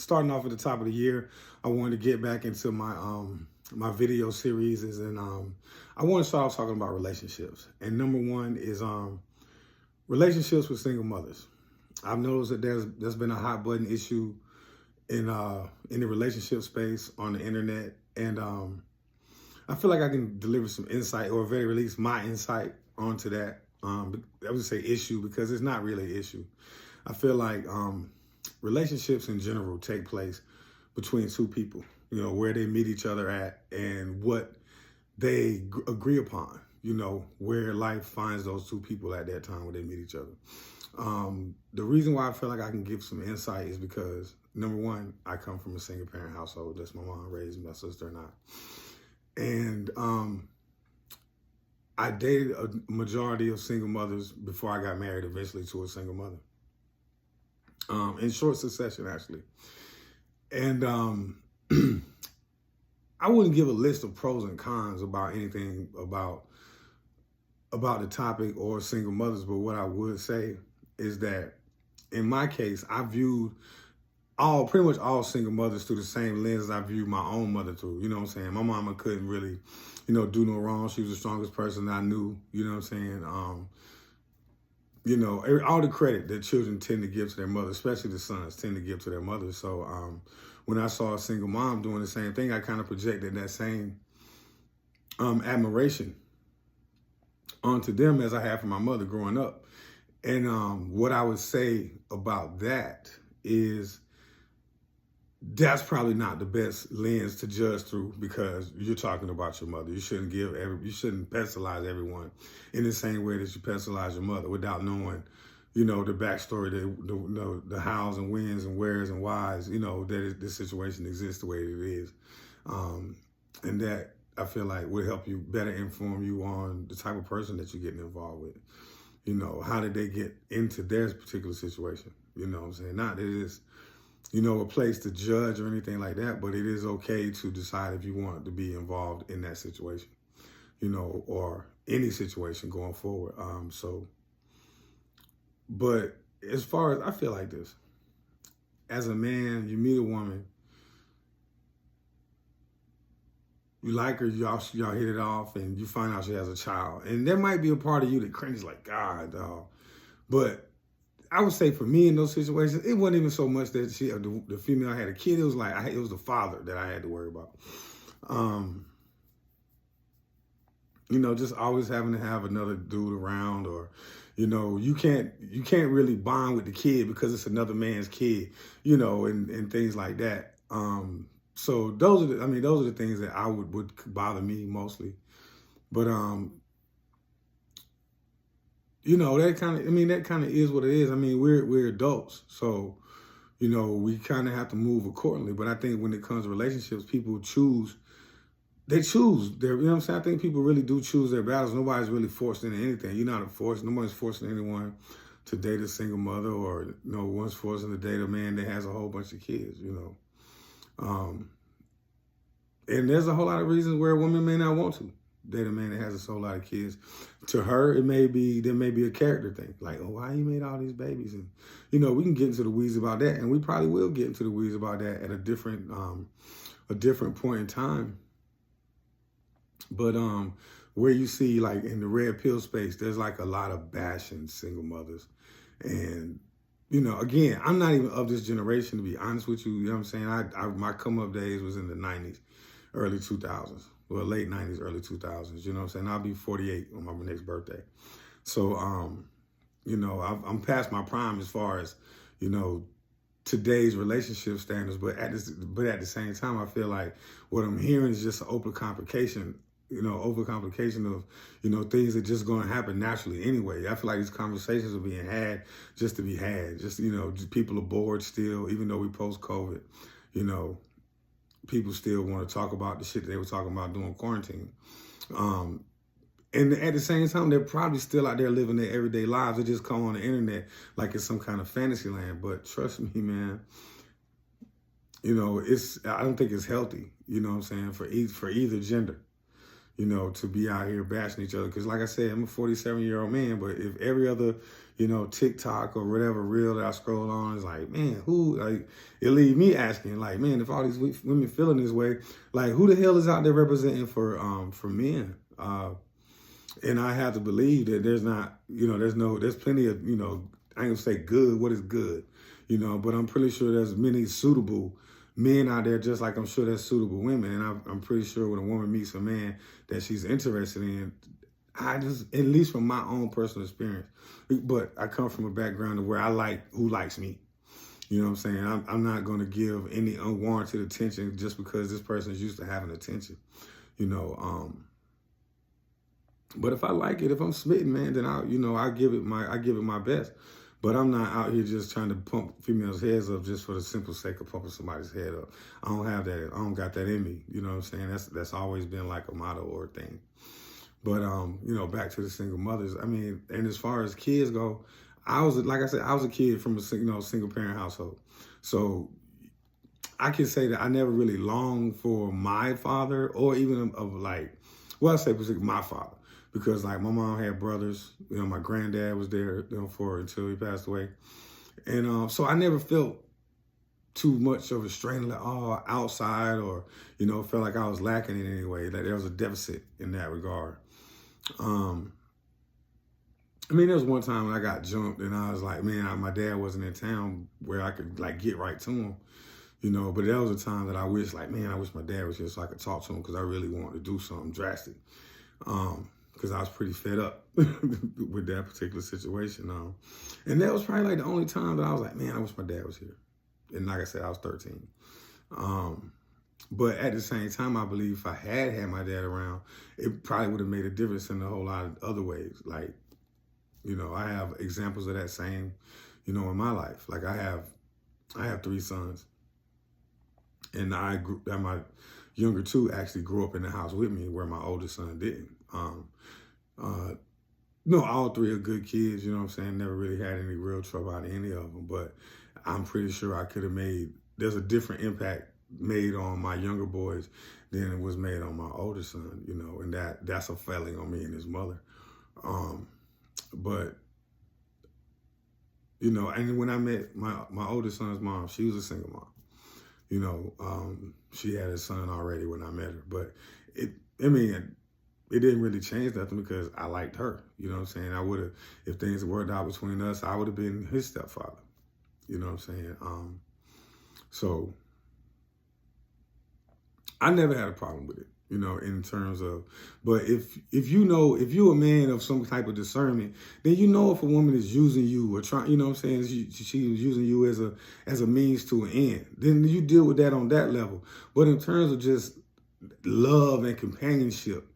starting off at the top of the year, I wanted to get back into my video series, and I want to start off talking about relationships. And number one is relationships with single mothers. I've noticed that there's been a hot button issue in the relationship space on the internet, and I feel like I can deliver some insight, or at very least my insight onto that. I would say issue because it's not really an issue. I feel like relationships in general take place between two people, where they meet each other at and what they agree upon, where life finds those two people at that time when they meet each other. The reason why I feel like I can give some insight is because, number one, I come from a single parent household. That's my mom raised my sister and I. And I dated a majority of single mothers before I got married eventually to a single mother. In short succession, actually. And I wouldn't give a list of pros and cons about anything about the topic or single mothers, but what I would say is that in my case, I viewed pretty much all single mothers through the same lens as I viewed my own mother through. You know what I'm saying? My mama couldn't really, do no wrong. She was the strongest person I knew. You know what I'm saying? All the credit that children tend to give to their mother, especially the sons, tend to give to their mother. So when I saw a single mom doing the same thing, I kind of projected that same admiration onto them as I had for my mother growing up. And what I would say about that is that's probably not the best lens to judge through, because you're talking about your mother. You shouldn't you shouldn't pedestalize everyone in the same way that you pedestalize your mother without knowing, the backstory, the hows and whens and wheres and whys, that this situation exists the way it is. And that I feel like will help you better inform you on the type of person that you're getting involved with. How did they get into their particular situation? You know what I'm saying? Not that it is, a place to judge or anything like that, but it is okay to decide if you want to be involved in that situation, or any situation going forward. But as far as I feel like this, as a man, you meet a woman, you like her, y'all hit it off, and you find out she has a child. And there might be a part of you that cringes like, God, dog. But I would say for me in those situations, it wasn't even so much that the female had a kid. It was like it was the father that I had to worry about. Just always having to have another dude around, or you can't really bond with the kid because it's another man's kid, and things like that. So those are the things that I would bother me mostly. But that kind of is what it is. I mean, we're adults, so we kind of have to move accordingly. But I think when it comes to relationships, people choose. They choose their, what I'm saying? I think people really do choose their battles. Nobody's really forced into anything. You're not forced. Nobody's forcing anyone to date a single mother, or no one's forcing to date a man that has a whole bunch of kids. And there's a whole lot of reasons where a woman may not want to date a man that has a whole lot of kids. To her, there may be a character thing, like, oh, why you made all these babies? And we can get into the weeds about that, and we probably will get into the weeds about that at a different point in time. But where you see, like, in the red pill space, there's like a lot of bashing single mothers. And again, I'm not even of this generation, to be honest with you. You know what I'm saying? My come up days was in the 90s, early 2000s. Well, late 90s, early 2000s. You know what I'm saying? I'll be 48 on my next birthday. So, I'm past my prime as far as, today's relationship standards. But at the same time, I feel like what I'm hearing is just an overcomplication of, things that just going to happen naturally anyway. I feel like these conversations are being had just to be had. Just, people are bored still, even though we post-COVID, people still want to talk about the shit that they were talking about during quarantine. And at the same time, they're probably still out there living their everyday lives. They just come on the internet like it's some kind of fantasy land. But trust me, man, I don't think it's healthy, for either gender. you know, to be out here bashing each other. Because like I said, I'm a 47-year-old man, but if every other, you know, TikTok or whatever reel that I scroll on is like, man, who, like, it leave me asking, like, man, if all these women feeling this way, like, who the hell is out there representing for men? And I have to believe that there's not, you know, there's plenty of, you know, I ain't gonna say good, what is good, you know, but I'm pretty sure there's many suitable men out there, just like I'm sure there's suitable women. And I'm pretty sure when a woman meets a man that she's interested in, I just, at least from my own personal experience, but I come from a background of where I like who likes me. You know what I'm saying? I'm not going to give any unwarranted attention just because this person is used to having attention, you know. But if I like it, if I'm smitten, man, then I give it my best. But I'm not out here just trying to pump females' heads up just for the simple sake of pumping somebody's head up. I don't have that. I don't got that in me. You know what I'm saying? That's always been like a motto or a thing. But you know, back to the single mothers. I mean, and as far as kids go, like I said, I was a kid from a single parent household. So I can say that I never really longed for my father or even of like, well, I say particularly my father. Because like my mom had brothers, you know, my granddad was there, you know, for until he passed away. And so I never felt too much of a strain, like, oh, outside, or, you know, felt like I was lacking in any way, that there was a deficit in that regard. I mean, there was one time when I got jumped and I was like, man, my dad wasn't in town where I could like get right to him, you know, but that was a time that I wish like, man, I wish my dad was here so I could talk to him because I really wanted to do something drastic. Because I was pretty fed up with that particular situation. And that was probably like the only time that I was like, man, I wish my dad was here. And like I said, I was 13. But at the same time, I believe if I had my dad around, it probably would have made a difference in a whole lot of other ways. Like, you know, I have examples of that same, you know, in my life. Like I have 3 sons. And my younger 2 actually grew up in the house with me, where my oldest son didn't. No, all 3 are good kids, you know what I'm saying? Never really had any real trouble out of any of them, but I'm pretty sure I could have there's a different impact made on my younger boys than it was made on my older son, you know, and that's a failing on me and his mother. But, you know, and when I met my oldest son's mom, she was a single mom. You know, she had a son already when I met her, but it didn't really change nothing because I liked her. You know what I'm saying? I would have, if things worked out between us, I would have been his stepfather. You know what I'm saying? So I never had a problem with it, you know, in terms of, but if you're a man of some type of discernment, then you know if a woman is using you or trying, you know what I'm saying, she was using you as a means to an end, then you deal with that on that level. But in terms of just love and companionship,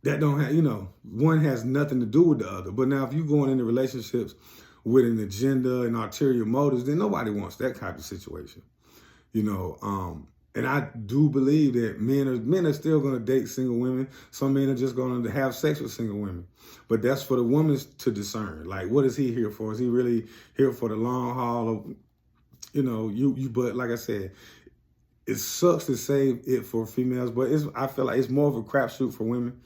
that don't have, you know, one has nothing to do with the other. But now if you're going into relationships with an agenda and ulterior motives, then nobody wants that type of situation, you know. And I do believe that men are still going to date single women. Some men are just going to have sex with single women. But that's for the woman to discern. Like, what is he here for? Is he really here for the long haul? Of, you know, but like I said, it sucks to say it for females, but I feel like it's more of a crapshoot for women.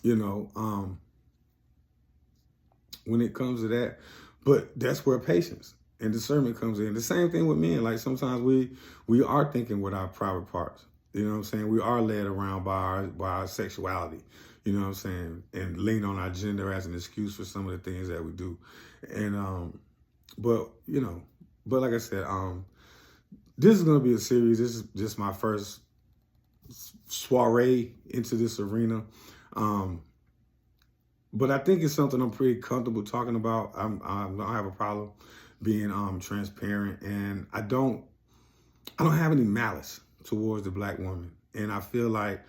You know, when it comes to that. But that's where patience and discernment comes in. The same thing with men. Like sometimes we are thinking with our private parts. You know what I'm saying? We are led around by our sexuality. You know what I'm saying? And lean on our gender as an excuse for some of the things that we do. And but you know, but like I said, this is gonna be a series. This is just my first soiree into this arena. But I think it's something I'm pretty comfortable talking about. I don't have a problem being transparent, and I don't have any malice towards the black woman. And I feel like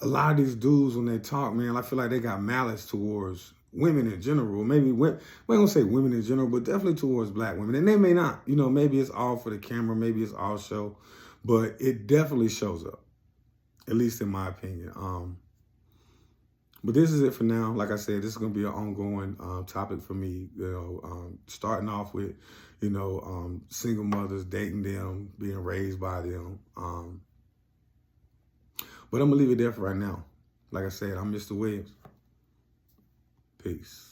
a lot of these dudes, when they talk, man, I feel like they got malice towards women in general. Maybe we ain't gonna say women in general, but definitely towards black women. And they may not, you know, maybe it's all for the camera, maybe it's all show, but it definitely shows up, at least in my opinion. But this is it for now. Like I said, this is going to be an ongoing topic for me, you know, starting off with, you know, single mothers, dating them, being raised by them. But I'm going to leave it there for right now. Like I said, I'm Mr. Williams. Peace.